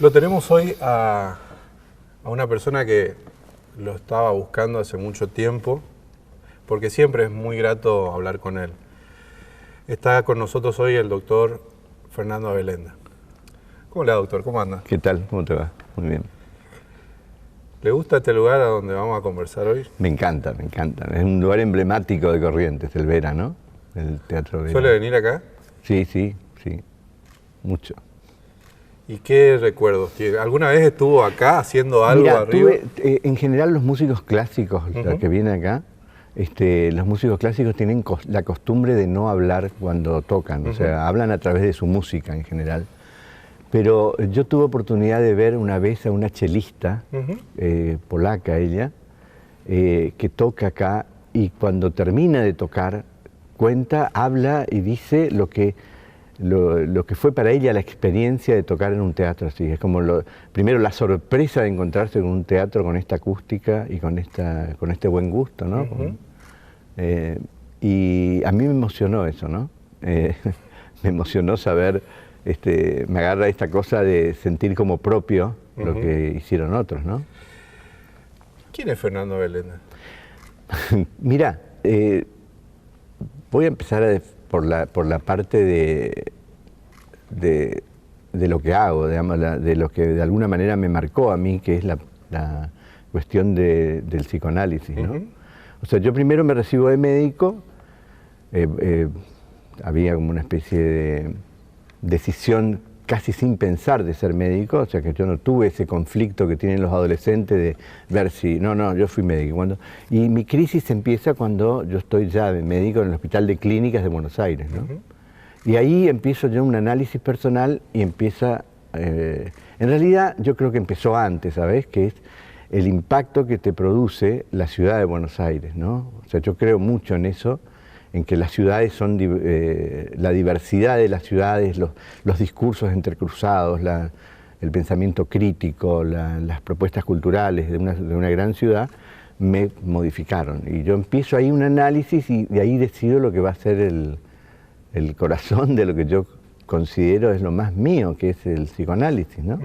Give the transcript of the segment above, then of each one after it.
Lo tenemos hoy a una persona que lo estaba buscando hace mucho tiempo, porque siempre es muy grato hablar con él. Está con nosotros hoy el doctor Fernando Abelenda. ¿Cómo le va, doctor? ¿Cómo anda? ¿Qué tal? ¿Cómo te va? Muy bien. ¿Le gusta este lugar a donde vamos a conversar hoy? Me encanta, me encanta. Es un lugar emblemático de Corrientes, el Vera, ¿no? El Teatro Vera. ¿Suele venir acá? Sí, mucho. ¿Y qué recuerdos tiene? ¿Alguna vez estuvo acá haciendo algo Mira, arriba? en general los músicos clásicos, los que vienen acá, los músicos clásicos tienen la costumbre de no hablar cuando tocan, o sea, hablan a través de su música en general. Pero yo tuve oportunidad de ver una vez a una chelista, polaca ella, que toca acá y cuando termina de tocar, cuenta, habla y dice lo que fue para ella la experiencia de tocar en un teatro así. Es como primero la sorpresa de encontrarse con un teatro con esta acústica y con este buen gusto, ¿no? Y a mí me emocionó eso, ¿no? Me emocionó saber, me agarra esta cosa de sentir como propio lo que hicieron otros, ¿no? ¿Quién es Fernando Abelenda? Mira, voy a empezar por la parte de lo que hago, digamos, de lo que de alguna manera me marcó a mí, que es la cuestión del psicoanálisis, ¿no? O sea, yo primero me recibo de médico, había como una especie de decisión casi sin pensar de ser médico, o sea que yo no tuve ese conflicto que tienen los adolescentes de ver si, no, yo fui médico. Y mi crisis empieza cuando yo estoy ya de médico en el Hospital de Clínicas de Buenos Aires, ¿no? Y ahí empiezo yo un análisis personal y empieza, en realidad yo creo que empezó antes, ¿sabes? Que es el impacto que te produce la ciudad de Buenos Aires, ¿no? O sea, yo creo mucho en eso, en que las ciudades son, la diversidad de las ciudades, los discursos entrecruzados, el pensamiento crítico, las propuestas culturales de una gran ciudad, me modificaron. Y yo empiezo ahí un análisis y de ahí decido lo que va a ser el corazón de lo que yo considero es lo más mío, que es el psicoanálisis, ¿no?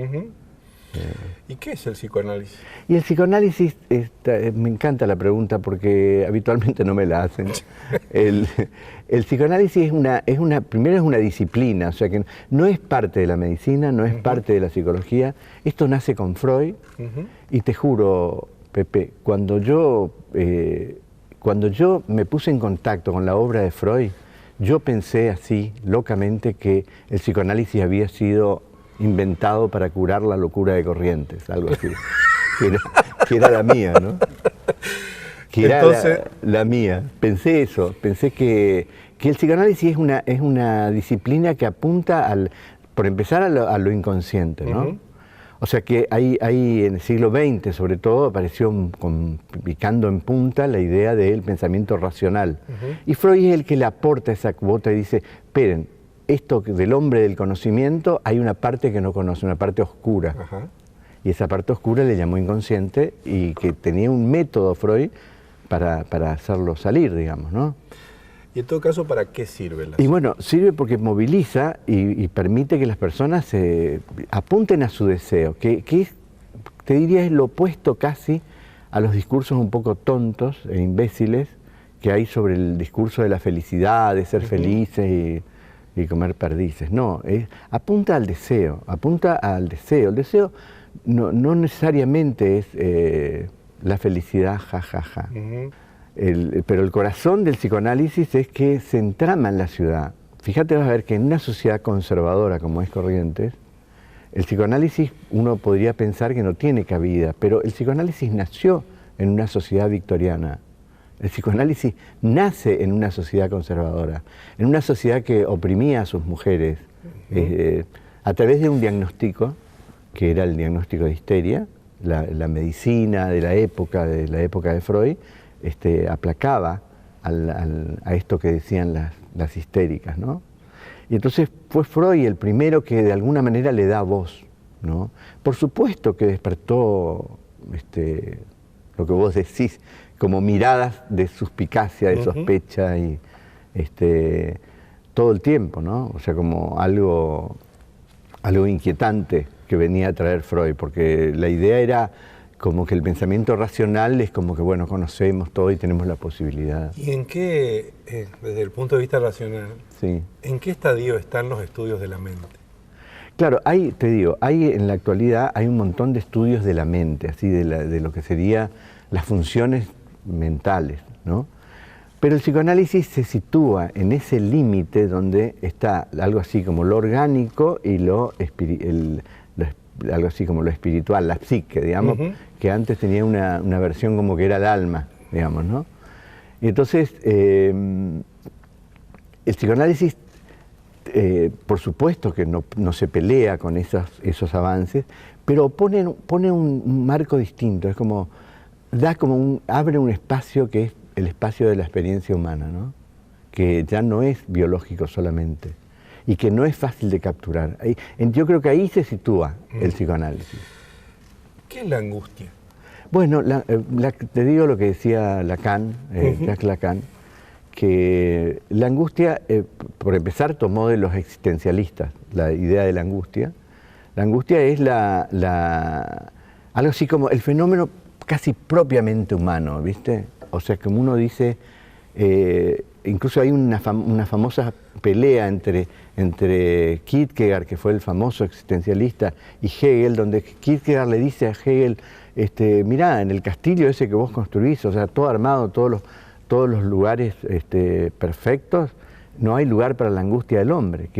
¿Y qué es el psicoanálisis? Y el psicoanálisis, me encanta la pregunta porque habitualmente no me la hacen. El psicoanálisis primero es una disciplina, o sea que no es parte de la medicina, no es parte de la psicología. Esto nace con Freud y te juro, Pepe, cuando yo me puse en contacto con la obra de Freud, yo pensé así, locamente, que el psicoanálisis había sido inventado para curar la locura de Corrientes, algo así, que era la mía, ¿no? Que era la mía. Pensé eso, pensé que el psicoanálisis es una disciplina que apunta, por empezar, a lo inconsciente, ¿no? O sea que ahí en el siglo XX, sobre todo, apareció picando en punta la idea del pensamiento racional. Y Freud es el que le aporta esa cuota y dice, esperen, esto del hombre del conocimiento, hay una parte que no conoce, una parte oscura. Y esa parte oscura le llamó inconsciente y que tenía un método Freud para hacerlo salir, digamos, ¿no? Y en todo caso, ¿para qué sirve la Y bueno, sirve porque moviliza y permite que las personas se apunten a su deseo, que te diría es lo opuesto casi a los discursos un poco tontos e imbéciles que hay sobre el discurso de la felicidad, de ser felices y comer perdices. No, apunta al deseo, apunta al deseo. El deseo no necesariamente es la felicidad, jajaja. Pero el corazón del psicoanálisis es que se entrama en la ciudad. Fíjate, vas a ver que en una sociedad conservadora como es Corrientes, el psicoanálisis uno podría pensar que no tiene cabida, pero el psicoanálisis nació en una sociedad victoriana. El psicoanálisis nace en una sociedad conservadora, en una sociedad que oprimía a sus mujeres a través de un diagnóstico, que era el diagnóstico de histeria. La medicina de la época de Freud, aplacaba a esto que decían las histéricas, ¿no? Y entonces fue Freud el primero que de alguna manera le da voz, ¿no? Por supuesto que despertó lo que vos decís, como miradas de suspicacia, de sospecha y todo el tiempo, ¿no? O sea, como algo inquietante que venía a traer Freud, porque la idea era como que el pensamiento racional es como que, bueno, conocemos todo y tenemos la posibilidad. ¿Y en qué, desde el punto de vista racional, Sí. en qué estadio están los estudios de la mente? Claro, te digo, en la actualidad hay un montón de estudios de la mente, así de lo que serían las funciones mentales, ¿no? Pero el psicoanálisis se sitúa en ese límite donde está algo así como lo orgánico y algo así como lo espiritual, la psique, digamos, que antes tenía una versión como que era el alma, digamos, ¿no? Y entonces, el psicoanálisis, por supuesto que no se pelea con esos avances, pero pone un marco distinto, es como, abre un espacio que es el espacio de la experiencia humana, ¿no? Que ya no es biológico solamente y que no es fácil de capturar. Yo creo que ahí se sitúa el psicoanálisis. ¿Qué es la angustia? Bueno, te digo lo que decía Lacan, Jacques Lacan, que la angustia, por empezar, tomó de los existencialistas la idea de la angustia. La angustia es algo así como el fenómeno casi propiamente humano, ¿viste? O sea, como uno dice, incluso hay una famosa pelea entre Kierkegaard, que fue el famoso existencialista, y Hegel, donde Kierkegaard le dice a Hegel, mirá, en el castillo ese que vos construís, o sea, todo armado, todos los lugares perfectos, no hay lugar para la angustia del hombre.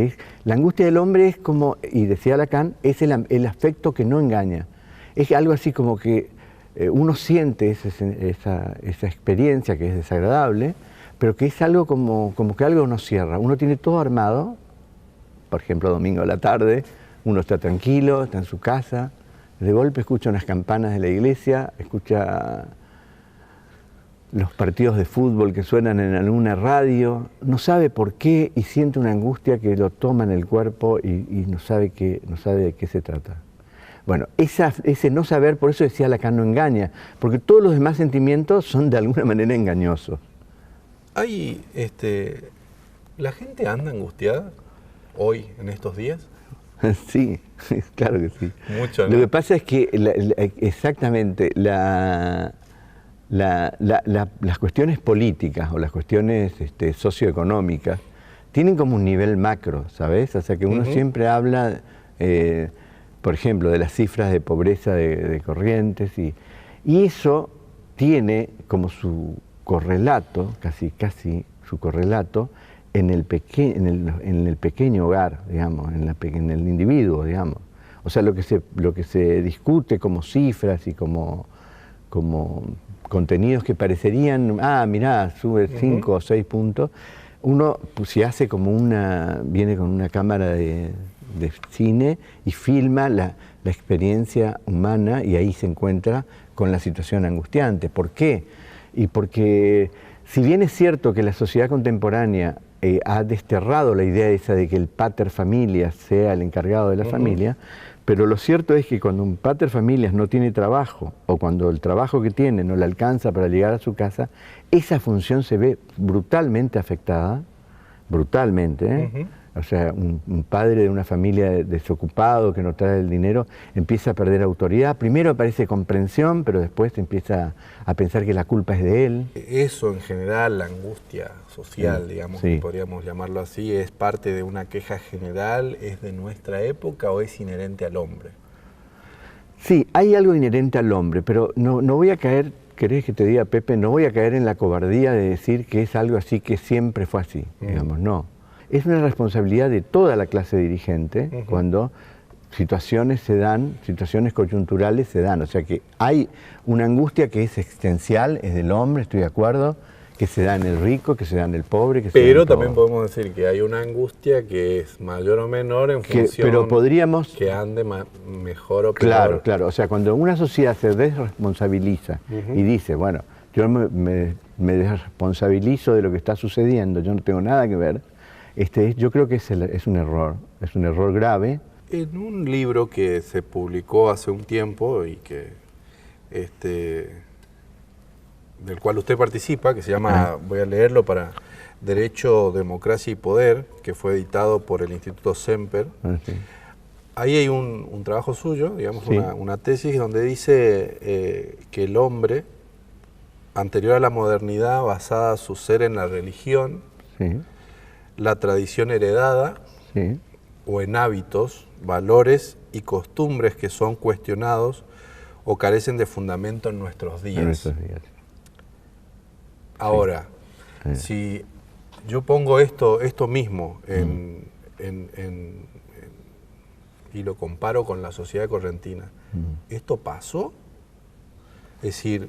La angustia del hombre es como, y decía Lacan, es el afecto que no engaña. Es algo así como que uno siente esa experiencia que es desagradable, pero que es algo como que algo nos cierra. Uno tiene todo armado, por ejemplo, domingo a la tarde, uno está tranquilo, está en su casa, de golpe escucha unas campanas de la iglesia, escucha los partidos de fútbol que suenan en alguna radio, no sabe por qué y siente una angustia que lo toma en el cuerpo y no sabe de qué se trata. Bueno, ese no saber, por eso decía Lacan, no engaña, porque todos los demás sentimientos son de alguna manera engañosos. ¿La gente anda angustiada hoy, en estos días? Sí, claro que sí. Mucho, ¿no? Lo que pasa es que exactamente las cuestiones políticas o las cuestiones socioeconómicas tienen como un nivel macro, ¿sabes? O sea que uno siempre habla, por ejemplo, de las cifras de pobreza de Corrientes y eso tiene como su correlato, casi su correlato, en el pequeño hogar, digamos, en el individuo, digamos. O sea, lo que se discute como cifras y como contenidos que parecerían, mirá, sube 5 o 6 puntos, uno si hace viene con una cámara de cine y filma la experiencia humana y ahí se encuentra con la situación angustiante. ¿Por qué? Y porque si bien es cierto que la sociedad contemporánea ha desterrado la idea esa de que el pater familias sea el encargado de la familia, pero lo cierto es que cuando un pater familias no tiene trabajo o cuando el trabajo que tiene no le alcanza para llegar a su casa, esa función se ve brutalmente afectada, brutalmente, O sea, un padre de una familia desocupado que no trae el dinero empieza a perder autoridad. Primero aparece comprensión, pero después empieza a pensar que la culpa es de él. Eso en general, la angustia social, digamos, que podríamos llamarlo así, ¿es parte de una queja general? ¿Es de nuestra época o es inherente al hombre? Sí, hay algo inherente al hombre, pero no voy a caer, ¿querés que te diga, Pepe? No voy a caer en la cobardía de decir que es algo así que siempre fue así, digamos, no. Es una responsabilidad de toda la clase dirigente cuando situaciones coyunturales se dan. O sea que hay una angustia que es existencial, es del hombre, estoy de acuerdo, que se da en el rico, que se da en el pobre, que se da en todo. Pero también podemos decir que hay una angustia que es mayor o menor en función que ande mejor o peor. Claro. O sea, cuando una sociedad se desresponsabiliza y dice, bueno, yo me desresponsabilizo de lo que está sucediendo, yo no tengo nada que ver, yo creo que es un error grave. En un libro que se publicó hace un tiempo y que del cual usted participa, que se llama, voy a leerlo, para Derecho, Democracia y Poder, que fue editado por el Instituto Semper, ahí hay un trabajo suyo, digamos, Sí. una tesis donde dice que el hombre, anterior a la modernidad, basada su ser en la religión, Sí, la tradición heredada sí, o en hábitos, valores y costumbres que son cuestionados o carecen de fundamento en nuestros días. en nuestros días. Ahora, Sí. si yo pongo esto mismo y lo comparo con la sociedad correntina, ¿esto pasó? Es decir,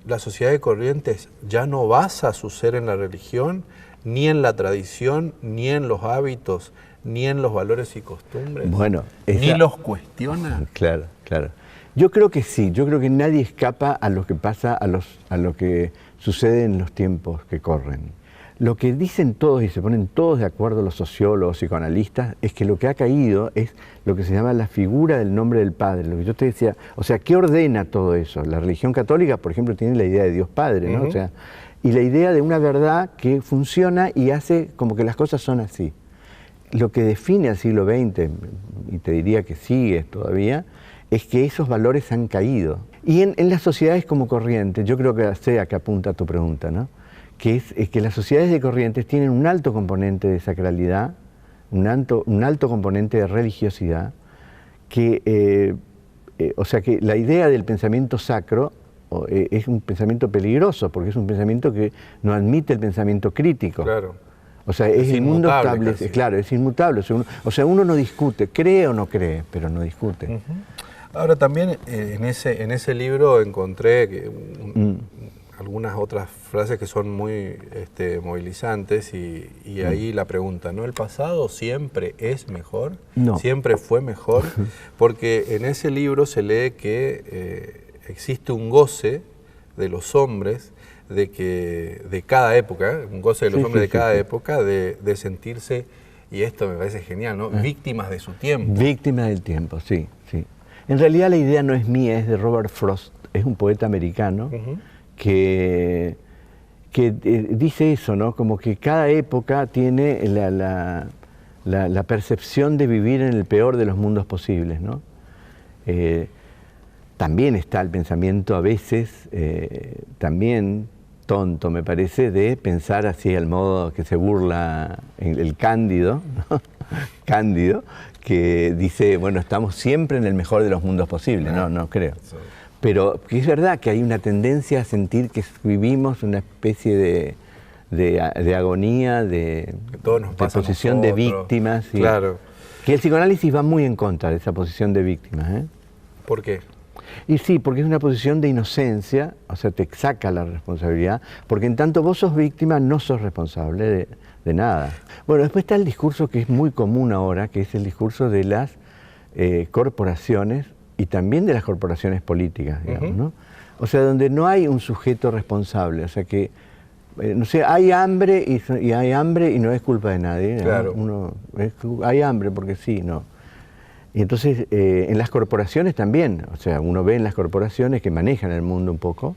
la sociedad de Corrientes ya no basa su ser en la religión, ni en la tradición, ni en los hábitos, ni en los valores y costumbres. Bueno, ni esa- los cuestiona. Claro, claro. Yo creo que sí, yo creo que nadie escapa a lo que pasa, a lo que sucede en los tiempos que corren. Lo que dicen todos y se ponen todos de acuerdo los sociólogos, psicoanalistas, es que lo que ha caído es lo que se llama la figura del nombre del Padre, lo que yo te decía, o sea, ¿qué ordena todo eso? La religión católica, por ejemplo, tiene la idea de Dios Padre, ¿no? Ujú. O sea, y la idea de una verdad que funciona y hace como que las cosas son así. Lo que define al siglo XX, y te diría que sigue todavía, es que esos valores han caído. Y en las sociedades como Corrientes, yo creo que sea que apunta a tu pregunta, ¿no? Que es que las sociedades de Corrientes tienen un alto componente de sacralidad, un alto componente de religiosidad, que, o sea que la idea del pensamiento sacro es un pensamiento peligroso, porque es un pensamiento que no admite el pensamiento crítico. Claro. O sea, es el mundo inmutable establece, casi. claro, es inmutable. O sea, uno no discute, cree o no cree, pero no discute. Ahora también en ese libro encontré algunas otras frases que son muy movilizantes y ahí la pregunta, ¿no? ¿El pasado siempre es mejor? No. ¿Siempre fue mejor? Porque en ese libro se lee que existe un goce de los hombres de cada época, un goce de los Sí, hombres sí, de cada sí. época de sentirse, y esto me parece genial, ¿no? Víctimas de su tiempo. Víctima del tiempo, sí, sí. En realidad la idea no es mía, es de Robert Frost, es un poeta americano Ujú. que dice eso, ¿no? Como que cada época tiene la percepción de vivir en el peor de los mundos posibles, ¿no? También está el pensamiento a veces, también tonto me parece, de pensar así al modo que se burla el Cándido, ¿no? Cándido, que dice, bueno, estamos siempre en el mejor de los mundos posibles, no creo. Sí. Pero que es verdad que hay una tendencia a sentir que vivimos una especie de agonía, de Que todo nos pasa a posición de nosotros. víctimas. y- Claro. Que el psicoanálisis va muy en contra de esa posición de víctimas, ¿eh? ¿Por qué? Y sí, porque es una posición de inocencia, o sea, te saca la responsabilidad, porque en tanto vos sos víctima, no sos responsable de nada. Bueno, después está el discurso que es muy común ahora, que es el discurso de las corporaciones y también de las corporaciones políticas, digamos, Ujú. ¿no? O sea, donde no hay un sujeto responsable, o sea que, no sé, hay hambre y hay hambre y no es culpa de nadie, ¿no? Claro. Hay hambre porque sí, no. Y entonces, en las corporaciones también, o sea, uno ve en las corporaciones que manejan el mundo un poco,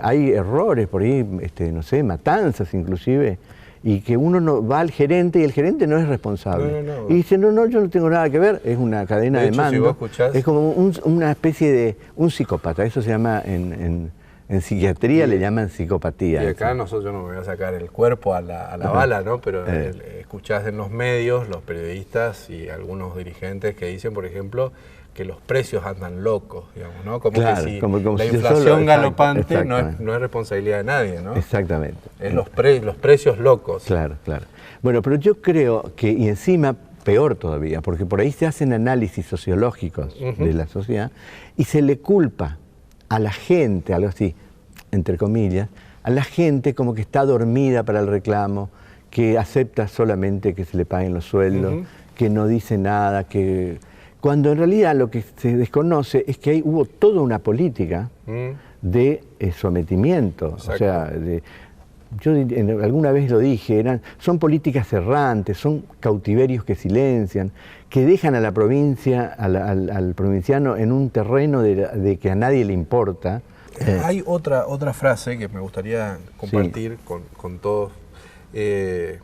hay errores por ahí, no sé, matanzas inclusive, y que uno no va al gerente y el gerente no es responsable. No. Y dice, no, yo no tengo nada que ver, es una cadena De de hecho, si mando, vos escuchás- es como una especie de un psicópata, eso se llama en psiquiatría, le llaman psicopatía. Y acá nosotros, yo no me voy a sacar el cuerpo a la bala, ¿no? Pero escuchás en los medios, los periodistas y algunos dirigentes que dicen, por ejemplo, que los precios andan locos, digamos, ¿no? Como Claro, que si como la si yo inflación solo- galopante exactamente. no es responsabilidad de nadie, ¿no? Exactamente. Es los precios locos. Claro, claro. Bueno, pero yo creo que, y encima peor todavía, porque por ahí se hacen análisis sociológicos de la sociedad y se le culpa a la gente, algo así, entre comillas, a la gente como que está dormida para el reclamo, que acepta solamente que se le paguen los sueldos, que no dice nada, que... Cuando en realidad lo que se desconoce es que hubo toda una política de sometimiento, Exacto. o sea, yo alguna vez lo dije, son políticas errantes, son cautiverios que silencian, que dejan a la provincia, al provinciano en un terreno de que a nadie le importa. Hay otra frase que me gustaría compartir con todos, de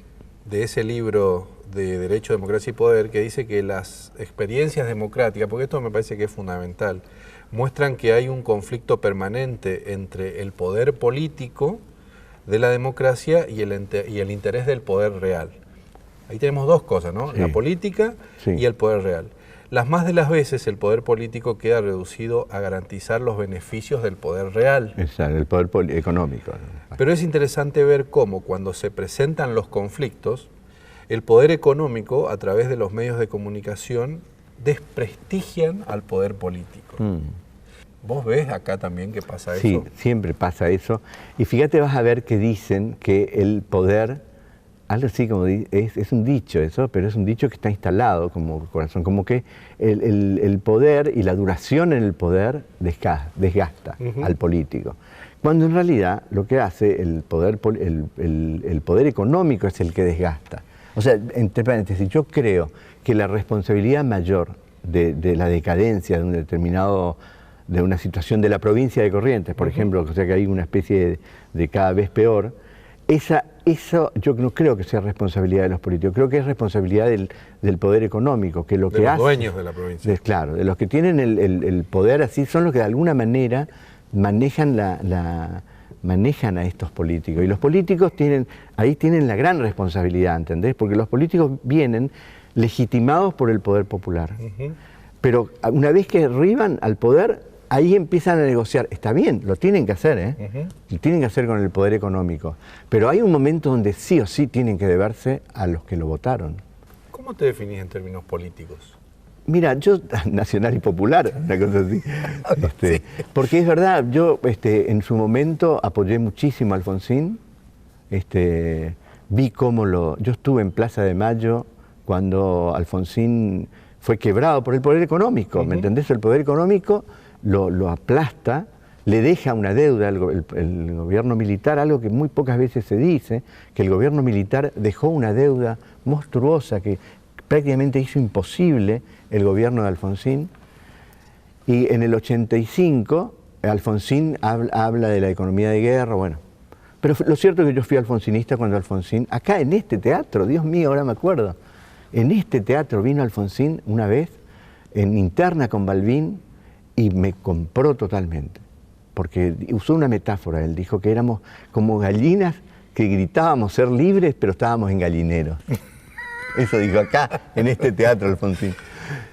ese libro de Derecho, Democracia y Poder, que dice que las experiencias democráticas, porque esto me parece que es fundamental, muestran que hay un conflicto permanente entre el poder político de la democracia y el interés del poder real. Ahí tenemos dos cosas, ¿no? Sí. La política y el poder real. Las más de las veces el poder político queda reducido a garantizar los beneficios del poder real. Exacto, el poder económico. Pero es interesante ver cómo cuando se presentan los conflictos, el poder económico, a través de los medios de comunicación, desprestigian al poder político. ¿Vos ves acá también que pasa eso? Sí, siempre pasa eso. Y fíjate, vas a ver que dicen que el poder, algo así como es un dicho eso, pero es un dicho que está instalado como corazón, como que el poder y la duración en el poder desgasta al político. Cuando en realidad lo que hace el poder económico es el que desgasta. O sea, entre paréntesis, yo creo que la responsabilidad mayor de la decadencia de un determinado, de una situación de la provincia de Corrientes, por ejemplo, o sea que hay una especie de cada vez peor, eso yo no creo que sea responsabilidad de los políticos, creo que es responsabilidad del poder económico, que lo que hace... De los dueños de la provincia. Claro, de los que tienen el poder así, son los que de alguna manera manejan manejan a estos políticos. Y los políticos ahí tienen la gran responsabilidad, ¿entendés? Porque los políticos vienen legitimados por el poder popular. Pero una vez que arriban al poder, ahí empiezan a negociar. Está bien, lo tienen que hacer, ¿eh? Lo tienen que hacer con el poder económico. Pero hay un momento donde sí o sí tienen que deberse a los que lo votaron. ¿Cómo te definís en términos políticos? Mira, yo, nacional y popular, una cosa así. Sí. Porque es verdad, yo en su momento apoyé muchísimo a Alfonsín. Vi cómo yo estuve en Plaza de Mayo cuando Alfonsín fue quebrado por el poder económico, ¿me entendés? El poder económico lo aplasta, le deja una deuda el gobierno militar, algo que muy pocas veces se dice, que el gobierno militar dejó una deuda monstruosa que prácticamente hizo imposible el gobierno de Alfonsín. Y en el 85, Alfonsín habla de la economía de guerra, bueno. Pero lo cierto es que yo fui alfonsinista cuando Alfonsín, acá en este teatro, Dios mío, ahora me acuerdo, en este teatro vino Alfonsín una vez, en interna con Balbín, y me compró totalmente. Porque usó una metáfora, él dijo que éramos como gallinas que gritábamos ser libres, pero estábamos en gallineros. Eso dijo acá, en este teatro, Alfonsín.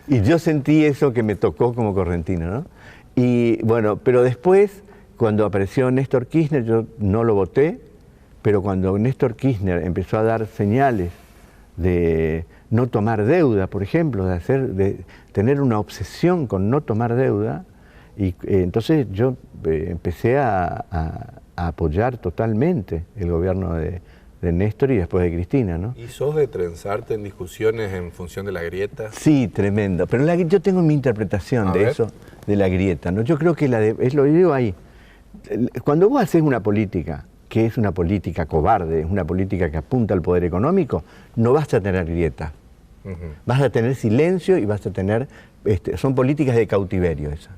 Y yo sentí eso que me tocó como correntino, ¿no? Y bueno, pero después, cuando apareció Néstor Kirchner, yo no lo voté, pero cuando Néstor Kirchner empezó a dar señales de no tomar deuda, por ejemplo, de tener una obsesión con no tomar deuda, y entonces yo empecé a apoyar totalmente el gobierno de Néstor y después de Cristina, ¿no? ¿Y sos de trenzarte en discusiones en función de la grieta? Sí, tremendo. Pero yo tengo mi interpretación de eso, de la grieta, ¿no? Yo creo que es lo que digo ahí. Cuando vos haces una política, que es una política cobarde, es una política que apunta al poder económico, no vas a tener grieta. Vas a tener silencio y vas a tener... son políticas de cautiverio esas.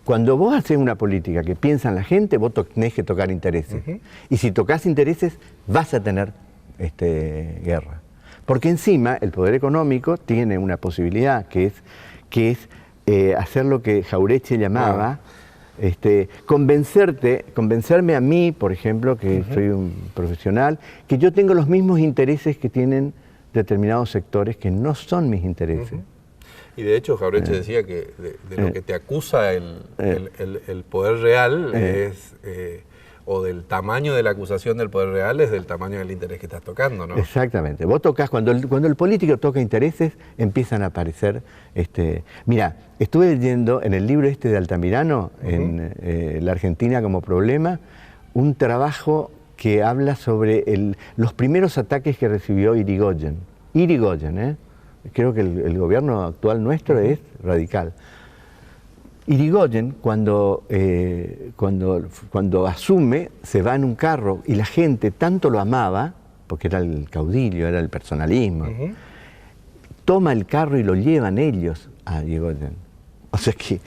Cuando vos haces una política que piensa en la gente, vos tenés que tocar intereses. Y si tocas intereses, vas a tener guerra. Porque encima el poder económico tiene una posibilidad que es hacer lo que Jauretche llamaba, convencerme a mí, por ejemplo, que soy un profesional, que yo tengo los mismos intereses que tienen determinados sectores que no son mis intereses. Y de hecho Jauretche decía que de lo que te acusa el poder real es, o del tamaño de la acusación del poder real es del tamaño del interés que estás tocando, ¿no? Exactamente. Vos tocas, cuando el político toca intereses, empiezan a aparecer... Mira, estuve leyendo en el libro de Altamirano, en La Argentina como problema, un trabajo que habla sobre los primeros ataques que recibió Irigoyen. Irigoyen, creo que el gobierno actual nuestro es radical. Irigoyen, cuando asume, se va en un carro y la gente tanto lo amaba, porque era el caudillo, era el personalismo, toma el carro y lo llevan ellos a Irigoyen. O sea que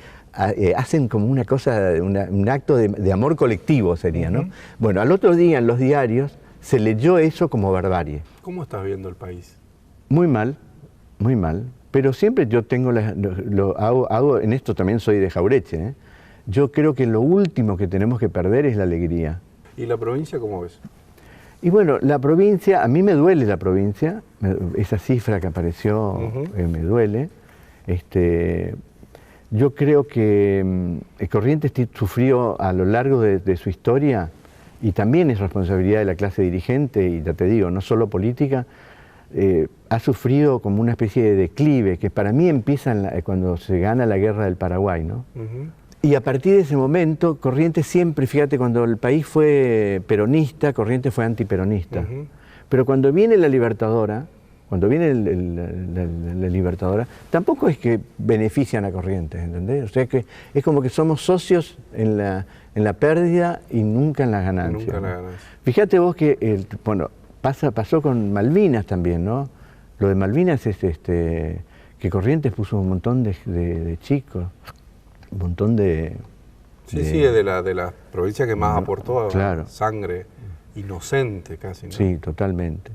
hacen como una cosa, un acto de amor colectivo sería, ¿no? Bueno, al otro día en los diarios se leyó eso como barbarie. ¿Cómo estás viendo el país? Muy mal, muy mal. Pero siempre yo tengo, hago, en esto también soy de Jaureche, ¿eh? Yo creo que lo último que tenemos que perder es la alegría. ¿Y la provincia cómo ves? Y bueno, la provincia, a mí me duele la provincia, esa cifra que apareció me duele. Yo creo que Corrientes sufrió a lo largo de su historia, y también es responsabilidad de la clase dirigente, y ya te digo, no solo política, ha sufrido como una especie de declive, que para mí empieza cuando se gana la guerra del Paraguay, ¿no? Y a partir de ese momento, Corrientes siempre, fíjate, cuando el país fue peronista, Corrientes fue antiperonista. Pero cuando viene la Libertadora, la Libertadora, tampoco es que benefician a Corrientes, ¿entendés? O sea que es como que somos socios en la pérdida y nunca en la ganancia. Nunca en la ganancia. Fíjate vos que, bueno, pasó con Malvinas también, ¿no? Lo de Malvinas es que Corrientes puso un montón de chicos, un montón de... Sí, es de la provincia que más aportó, claro, sangre inocente casi, ¿no? Sí, totalmente.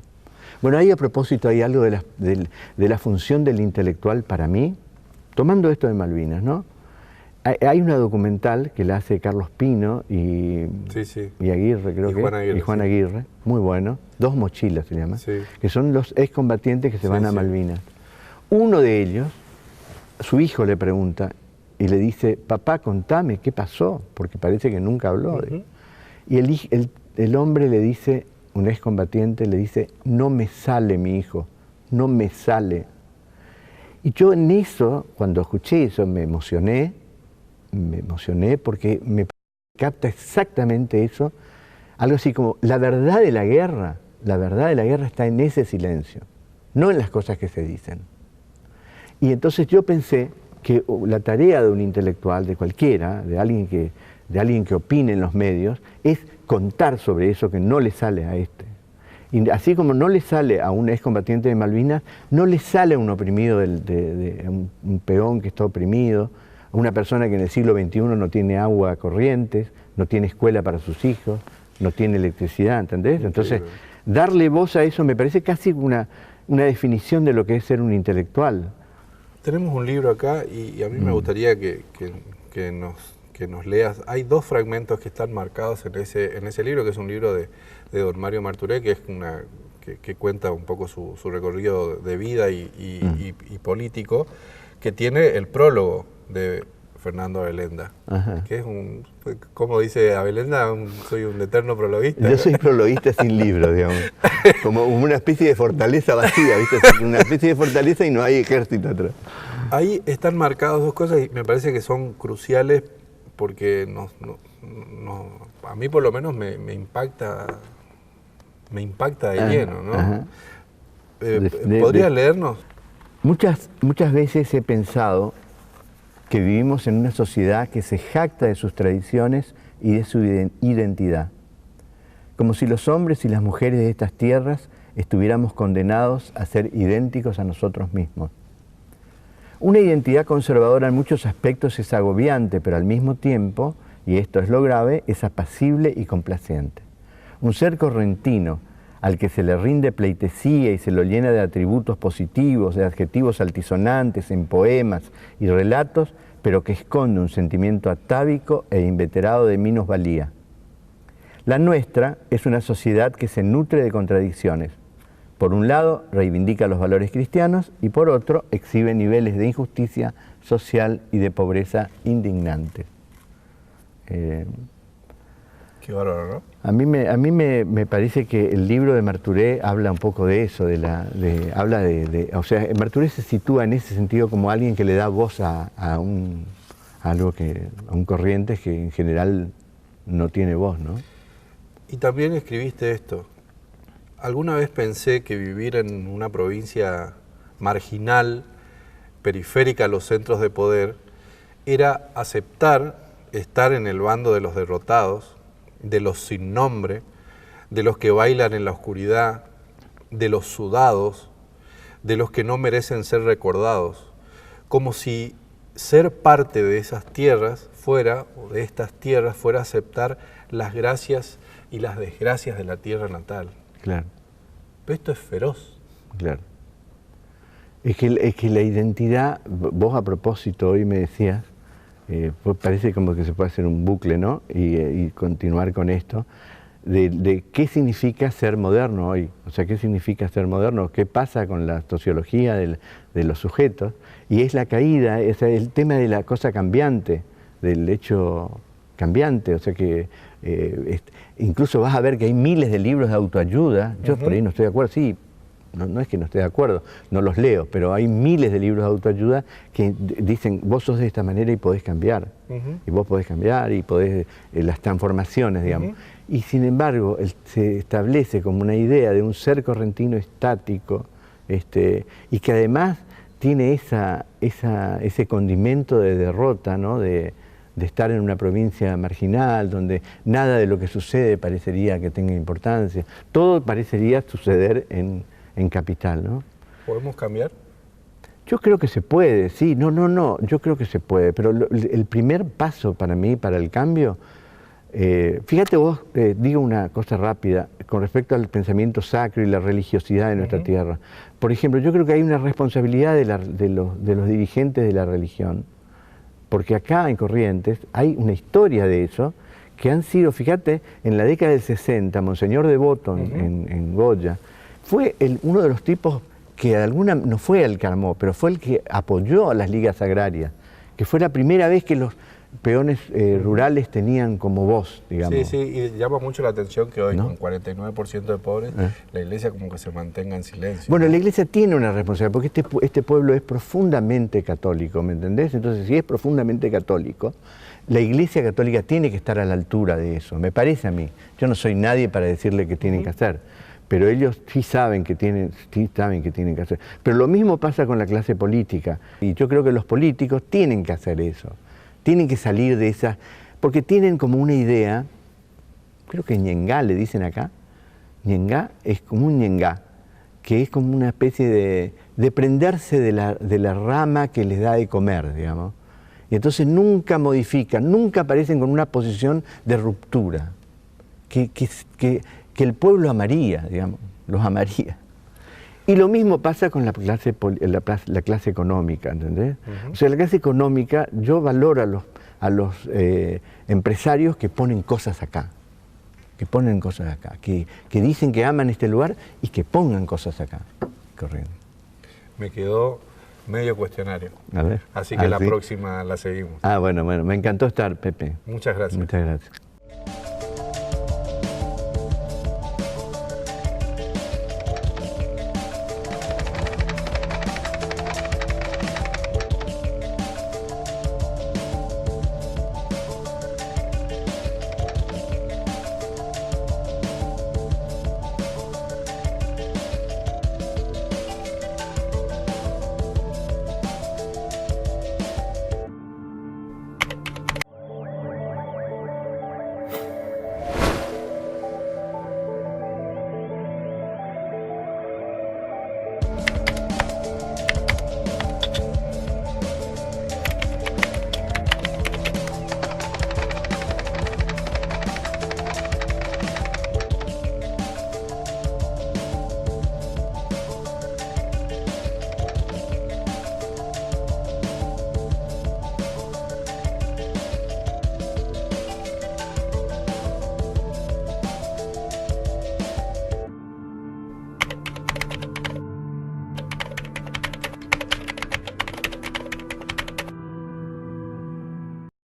Bueno, ahí a propósito hay algo de la función del intelectual para mí, tomando esto de Malvinas, ¿no? Hay una documental que la hace Carlos Pino y Aguirre, creo y Juan Aguirre, muy bueno, Dos mochilas se llama, que son los excombatientes que se van a Malvinas. Uno de ellos, su hijo le pregunta y le dice, papá, contame, ¿qué pasó? Porque parece que nunca habló. Y el hombre le dice, un excombatiente le dice, no me sale mi hijo, no me sale. Y yo en eso, cuando escuché eso, me emocioné porque me capta exactamente eso, algo así como, la verdad de la guerra está en ese silencio, no en las cosas que se dicen. Y entonces yo pensé que la tarea de un intelectual, de cualquiera, de alguien que opine en los medios, es contar sobre eso que no le sale a este. Y así como no le sale a un excombatiente de Malvinas, no le sale a un oprimido, un peón que está oprimido, a una persona que en el siglo XXI no tiene agua corrientes, no tiene escuela para sus hijos, no tiene electricidad, ¿entendés? Entonces, darle voz a eso me parece casi una definición de lo que es ser un intelectual. Tenemos un libro acá y a mí me gustaría que nos leas. Hay dos fragmentos que están marcados en ese libro, que es un libro de don Mario Marturé, que es que cuenta un poco su recorrido de vida y político, que tiene el prólogo de Fernando Abelenda, que es como dice Abelenda, soy un eterno prologuista. Yo soy prologuista sin libro, digamos, como una especie de fortaleza vacía, ¿viste? Una especie de fortaleza y no hay ejército atrás. Ahí están marcadas dos cosas y me parece que son cruciales porque a mí por lo menos me impacta de lleno, ¿no? ¿Podrías leernos? Muchas veces he pensado que vivimos en una sociedad que se jacta de sus tradiciones y de su identidad, como si los hombres y las mujeres de estas tierras estuviéramos condenados a ser idénticos a nosotros mismos. Una identidad conservadora en muchos aspectos es agobiante, pero al mismo tiempo, y esto es lo grave, es apacible y complaciente. Un ser correntino al que se le rinde pleitesía y se lo llena de atributos positivos, de adjetivos altisonantes en poemas y relatos, pero que esconde un sentimiento atávico e inveterado de minusvalía. La nuestra es una sociedad que se nutre de contradicciones. Por un lado, reivindica los valores cristianos y por otro, exhibe niveles de injusticia social y de pobreza indignantes. Qué bárbaro, ¿no? A mí me parece que el libro de Marturé habla un poco de eso, o sea, Marturé se sitúa en ese sentido como alguien que le da voz a un Corrientes que en general no tiene voz, ¿no? Y también escribiste esto. Alguna vez pensé que vivir en una provincia marginal, periférica a los centros de poder, era aceptar estar en el bando de los derrotados, de los sin nombre, de los que bailan en la oscuridad, de los sudados, de los que no merecen ser recordados, como si ser parte de esas tierras fuera, o de estas tierras, fuera aceptar las gracias y las desgracias de la tierra natal. Claro. Pero esto es feroz. Claro. Es que la identidad, vos a propósito hoy me decías, pues parece como que se puede hacer un bucle, ¿no? Y continuar con esto, de qué significa ser moderno hoy, o sea, qué significa ser moderno, qué pasa con la sociología de los sujetos, y es la caída, es el tema de la cosa cambiante, del hecho cambiante, o sea que incluso vas a ver que hay miles de libros de autoayuda, yo por ahí no estoy de acuerdo, sí. No es que no esté de acuerdo, no los leo, pero hay miles de libros de autoayuda que dicen, vos sos de esta manera y podés cambiar, y vos podés cambiar y podés, las transformaciones, digamos. Y sin embargo, se establece como una idea de un ser correntino estático, y que además tiene ese condimento de derrota, ¿no? De estar en una provincia marginal, donde nada de lo que sucede parecería que tenga importancia, todo parecería suceder en capital, ¿no? ¿Podemos cambiar? Yo creo que se puede, sí, no, yo creo que se puede, pero el primer paso para mí, para el cambio, fíjate vos, digo una cosa rápida, con respecto al pensamiento sacro y la religiosidad de nuestra tierra. Por ejemplo, yo creo que hay una responsabilidad de los dirigentes de la religión, porque acá en Corrientes hay una historia de eso, que han sido, fíjate, en la década del 60, Monseñor Devoto en Goya, fue uno de los tipos que no fue el que armó, pero fue el que apoyó a las ligas agrarias, que fue la primera vez que los peones rurales tenían como voz, digamos. Sí, y llama mucho la atención que hoy, ¿no? con 49% de pobres, la iglesia como que se mantenga en silencio. Bueno, ¿no? la iglesia tiene una responsabilidad, porque este pueblo es profundamente católico, ¿me entendés? Entonces, si es profundamente católico, la iglesia católica tiene que estar a la altura de eso, me parece a mí. Yo no soy nadie para decirle qué tienen que hacer, pero ellos sí saben que tienen que hacer. Pero lo mismo pasa con la clase política, y yo creo que los políticos tienen que hacer eso, tienen que salir de esa, porque tienen como una idea, creo que ñengá le dicen acá, ñengá es como un ñengá, que es como una especie de prenderse de la rama que les da de comer, digamos. Y entonces nunca modifican, nunca aparecen con una posición de ruptura, que el pueblo amaría, digamos, los amaría. Y lo mismo pasa con la clase económica, ¿entendés? O sea, la clase económica, yo valoro a los empresarios que ponen cosas acá, que dicen que aman este lugar y que pongan cosas acá. Correcto. Me quedó medio cuestionario. A ver. Así que la próxima la seguimos. Bueno, me encantó estar, Pepe. Muchas gracias. Muchas gracias.